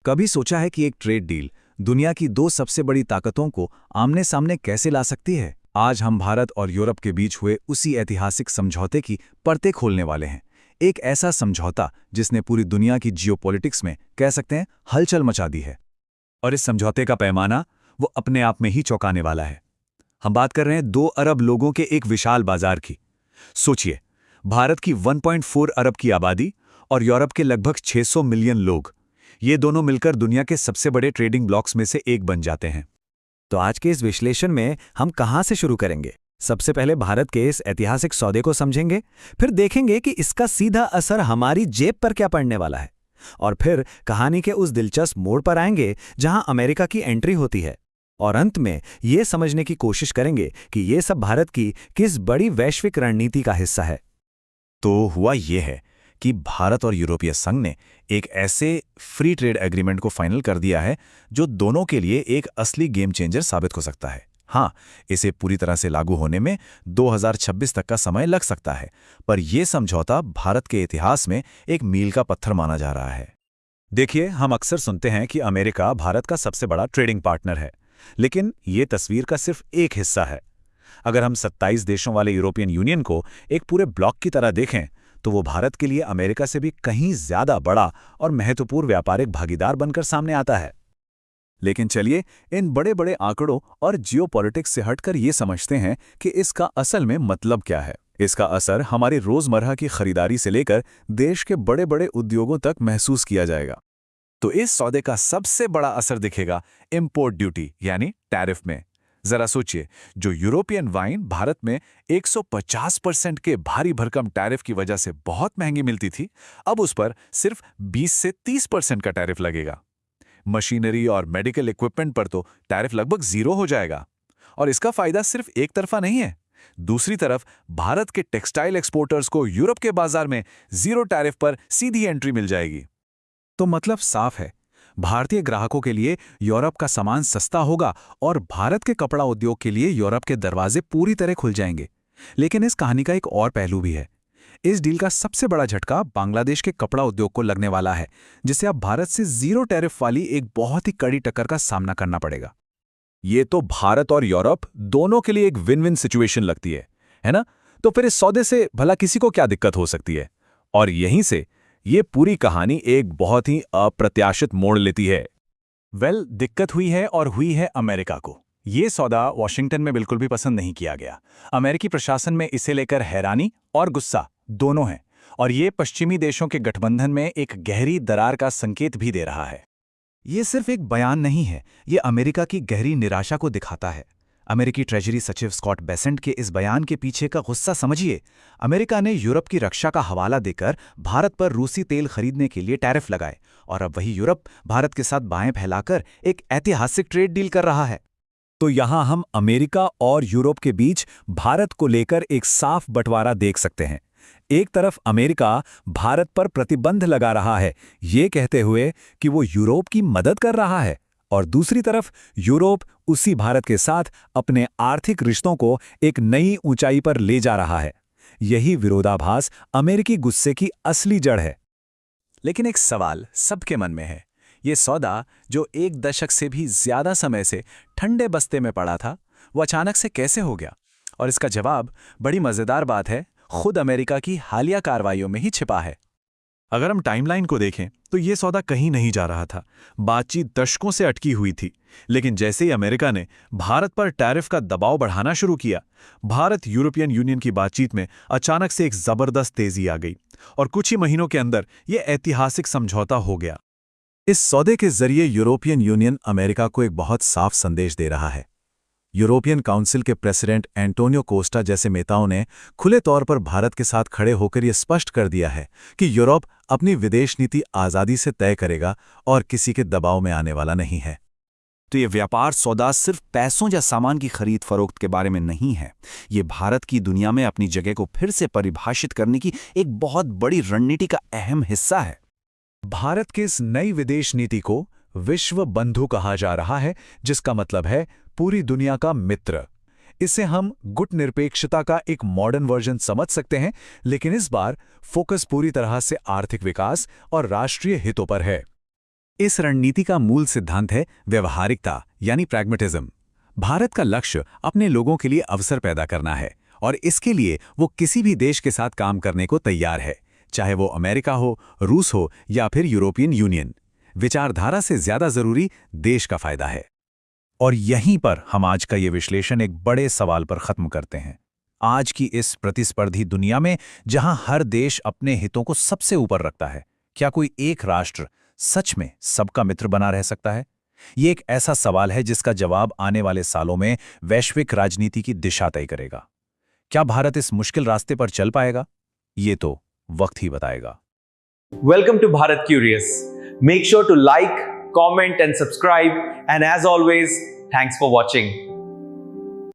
कभी सोचा है कि एक ट्रेड डील दुनिया की दो सबसे बड़ी ताकतों को आमने सामने कैसे ला सकती है? आज हम भारत और यूरोप के बीच हुए उसी ऐतिहासिक समझौते की परतें खोलने वाले हैं। एक ऐसा समझौता जिसने पूरी दुनिया की जियोपॉलिटिक्स में कह सकते हैं हलचल मचा दी है। और इस समझौते का पैमाना वो अपने आप में ही चौंकाने वाला है। हम बात कर रहे हैं 2 अरब लोगों के एक विशाल बाजार की। सोचिए, भारत की 1.4 अरब की आबादी और यूरोप के लगभग 600 मिलियन लोग, ये दोनों मिलकर दुनिया के सबसे बड़े ट्रेडिंग ब्लॉक्स में से एक बन जाते हैं। तो आज के इस विश्लेषण में हम कहां से शुरू करेंगे? सबसे पहले भारत के इस ऐतिहासिक सौदे को समझेंगे, फिर देखेंगे कि इसका सीधा असर हमारी जेब पर क्या पड़ने वाला है, और फिर कहानी के उस दिलचस्प मोड़ पर आएंगे जहां अमेरिका की एंट्री होती है, और अंत में ये समझने की कोशिश करेंगे कि ये सब भारत की किस बड़ी वैश्विक रणनीति का हिस्सा है। तो हुआ ये है कि भारत और यूरोपीय संघ ने एक ऐसे फ्री ट्रेड एग्रीमेंट को फाइनल कर दिया है जो दोनों के लिए एक असली गेम चेंजर साबित हो सकता है। हाँ, इसे पूरी तरह से लागू होने में 2026 तक का समय लग सकता है, पर यह समझौता भारत के इतिहास में एक मील का पत्थर माना जा रहा है। देखिए, हम अक्सर सुनते हैं कि अमेरिका भारत का सबसे बड़ा ट्रेडिंग पार्टनर है, लेकिन ये तस्वीर का सिर्फ एक हिस्सा है। अगर हम 27 देशों वाले यूरोपियन यूनियन को एक पूरे ब्लॉक की तरह देखें, तो वो भारत के लिए अमेरिका से भी कहीं ज्यादा बड़ा और महत्वपूर्ण व्यापारिक भागीदार बनकर सामने आता है। लेकिन चलिए, इन बड़े बड़े आंकड़ों और जियोपॉलिटिक्स से हटकर ये समझते हैं कि इसका असल में मतलब क्या है। इसका असर हमारी रोजमर्रा की खरीदारी से लेकर देश के बड़े बड़े उद्योगों तक महसूस किया जाएगा। तो इस सौदे का सबसे बड़ा असर दिखेगा इंपोर्ट ड्यूटी यानी टैरिफ में। जरा सोचिए, जो यूरोपियन वाइन भारत में 150% के भारी भरकम टैरिफ की वजह से बहुत महंगी मिलती थी, अब उस पर सिर्फ 20 से 30% का टैरिफ लगेगा। मशीनरी और मेडिकल इक्विपमेंट पर तो टैरिफ लगभग 0 हो जाएगा। और इसका फायदा सिर्फ एक तरफा नहीं है। दूसरी तरफ भारत के टेक्सटाइल एक्सपोर्टर्स को यूरोप के बाजार में 0 टैरिफ पर सीधी एंट्री मिल जाएगी। तो मतलब साफ है, भारतीय ग्राहकों के लिए यूरोप का सामान सस्ता होगा और भारत के कपड़ा उद्योग के लिए यूरोप के दरवाजे पूरी तरह खुल जाएंगे। लेकिन इस कहानी का एक और पहलू भी है। इस डील का सबसे बड़ा झटका बांग्लादेश के कपड़ा उद्योग को लगने वाला है, जिसे अब भारत से 0 टैरिफ वाली एक बहुत ही कड़ी टक्कर का सामना करना पड़ेगा। ये तो भारत और यूरोप दोनों के लिए एक विन विन सिचुएशन लगती है ना? तो फिर इस सौदे से भला किसी को क्या दिक्कत हो सकती है? और यहीं से ये पूरी कहानी एक बहुत ही अप्रत्याशित मोड़ लेती है। दिक्कत हुई है, और हुई है अमेरिका को। ये सौदा वॉशिंगटन में बिल्कुल भी पसंद नहीं किया गया। अमेरिकी प्रशासन में इसे लेकर हैरानी और गुस्सा दोनों हैं, और ये पश्चिमी देशों के गठबंधन में एक गहरी दरार का संकेत भी दे रहा है। ये सिर्फ एक बयान नहीं है, ये अमेरिका की गहरी निराशा को दिखाता है। अमेरिकी ट्रेजरी सचिव स्कॉट बेसेंट के इस बयान के पीछे का गुस्सा समझिए। अमेरिका ने यूरोप की रक्षा का हवाला देकर भारत पर रूसी तेल खरीदने के लिए टैरिफ लगाए, और अब वही यूरोप भारत के साथ बाएं फैलाकर एक ऐतिहासिक ट्रेड डील कर रहा है। तो यहां हम अमेरिका और यूरोप के बीच भारत को लेकर एक साफ बंटवारा देख सकते हैं। एक तरफ अमेरिका भारत पर प्रतिबंध लगा रहा है, ये कहते हुए कि वो यूरोप की मदद कर रहा है, और दूसरी तरफ यूरोप उसी भारत के साथ अपने आर्थिक रिश्तों को एक नई ऊंचाई पर ले जा रहा है। यही विरोधाभास अमेरिकी गुस्से की असली जड़ है। लेकिन एक सवाल सबके मन में है, ये सौदा जो 1 दशक से भी ज्यादा समय से ठंडे बस्ते में पड़ा था, वो अचानक से कैसे हो गया? और इसका जवाब, बड़ी मजेदार बात है, खुद अमेरिका की हालिया कार्रवाइयों में ही छिपा है। अगर हम टाइमलाइन को देखें तो ये सौदा कहीं नहीं जा रहा था। बातचीत दशकों से अटकी हुई थी, लेकिन जैसे ही अमेरिका ने भारत पर टैरिफ का दबाव बढ़ाना शुरू किया, भारत यूरोपियन यूनियन की बातचीत में अचानक से एक जबरदस्त तेजी आ गई, और कुछ ही महीनों के अंदर यह ऐतिहासिक समझौता हो गया। इस सौदे के जरिए यूरोपियन यूनियन अमेरिका को एक बहुत साफ संदेश दे रहा है। यूरोपियन काउंसिल के प्रेसिडेंट एंटोनियो कोस्टा जैसे नेताओं ने खुले तौर पर भारत के साथ खड़े होकर यह स्पष्ट कर दिया है कि यूरोप अपनी विदेश नीति आज़ादी से तय करेगा और किसी के दबाव में आने वाला नहीं है। तो ये व्यापार सौदा सिर्फ पैसों या सामान की खरीद फरोख्त के बारे में नहीं है। ये भारत की दुनिया में अपनी जगह को फिर से परिभाषित करने की एक बहुत बड़ी रणनीति का अहम हिस्सा है। भारत की इस नई विदेश नीति को विश्व बंधु कहा जा रहा है, जिसका मतलब है पूरी दुनिया का मित्र। इसे हम गुटनिरपेक्षता का एक मॉडर्न वर्जन समझ सकते हैं, लेकिन इस बार फोकस पूरी तरह से आर्थिक विकास और राष्ट्रीय हितों पर है। इस रणनीति का मूल सिद्धांत है व्यवहारिकता यानी प्रैग्मेटिज्म। भारत का लक्ष्य अपने लोगों के लिए अवसर पैदा करना है और इसके लिए वो किसी भी देश के साथ काम करने को तैयार है, चाहे वो अमेरिका हो, रूस हो या फिर यूरोपियन यूनियन। विचारधारा से ज्यादा जरूरी देश का फायदा है। और यहीं पर हम आज का ये विश्लेषण एक बड़े सवाल पर खत्म करते हैं। आज की इस प्रतिस्पर्धी दुनिया में जहां हर देश अपने हितों को सबसे ऊपर रखता है, क्या कोई एक राष्ट्र सच में सबका मित्र बना रह सकता है? ये एक ऐसा सवाल है जिसका जवाब आने वाले सालों में वैश्विक राजनीति की दिशा तय करेगा। क्या भारत इस मुश्किल रास्ते पर चल पाएगा? ये तो वक्त ही बताएगा। Welcome to Bharat Curious. Make sure to like, comment and subscribe, and as always, thanks for watching.